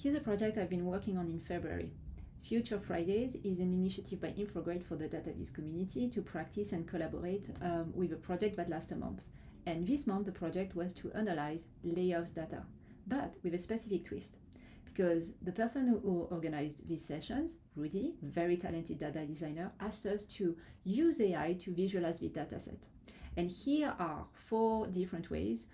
Here's a project I've been working on in February. Future Fridays is an initiative by Infograde for the database community to practice and collaborate with a project that lasts a month. And this month, the project was to analyze layoffs data, but with a specific twist. Because the person who organized these sessions, Rudi, very talented data designer, asked us to use AI to visualize this data set. And here are 4 different ways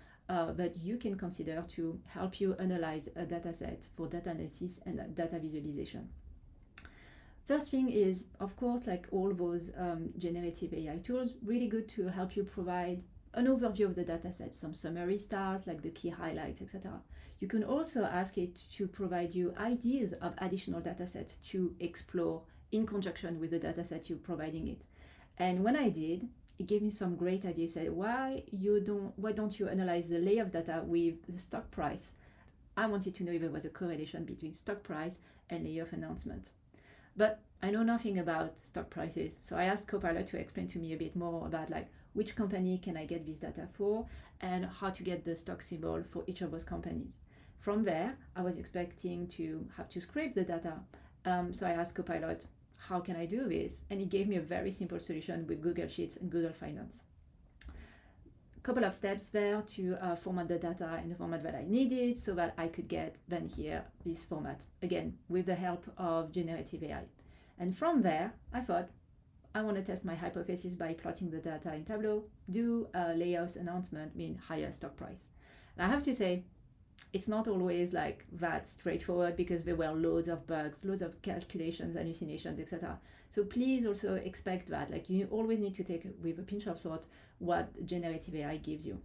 that you can consider to help you analyze a data set for data analysis and data visualization. First thing is, of course, like all those generative AI tools, really good to help you provide an overview of the data set, some summary stats, like the key highlights, etc. You can also ask it to provide you ideas of additional data sets to explore in conjunction with the data set you're providing it. And when I did, it gave me some great ideas. Said, why don't you analyze the layoff data with the stock price? I wanted to know if there was a correlation between stock price and layoff announcement. But I know nothing about stock prices, so I asked Copilot to explain to me a bit more about like which company can I get this data for and how to get the stock symbol for each of those companies. From there, I was expecting to have to scrape the data, so I asked Copilot, how can I do this? And it gave me a very simple solution with Google Sheets and Google Finance. Couple of steps there to format the data in the format that I needed so that I could get then here this format, again, with the help of generative AI. And from there, I thought, I want to test my hypothesis by plotting the data in Tableau, do a layoffs announcement, mean higher stock price. And I have to say, it's not always like that straightforward because there were loads of bugs, loads of calculations, hallucinations, etc. So please also expect that. Like you always need to take with a pinch of salt what generative AI gives you.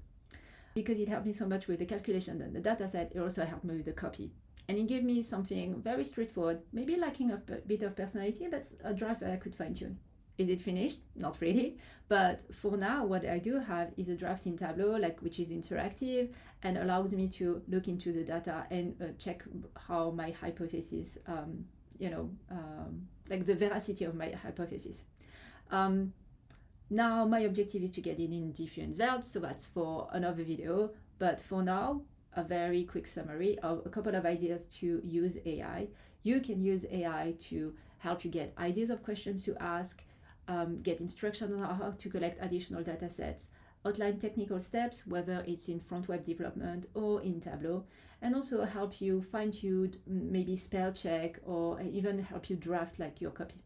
Because it helped me so much with the calculation and the data set, it also helped me with the copy. And it gave me something very straightforward, maybe lacking a bit of personality, but a draft that I could fine tune. Is it finished? Not really. But for now, what I do have is a draft in Tableau, which is interactive and allows me to look into the data and check how my hypothesis, the veracity of my hypothesis. Now, my objective is to get it in different results, so that's for another video. But for now, a very quick summary of a couple of ideas to use AI. You can use AI to help you get ideas of questions to ask, get instructions on how to collect additional data sets, outline technical steps, whether it's in front web development or in Tableau, and also help you fine-tune, maybe spell check, or even help you draft your copy.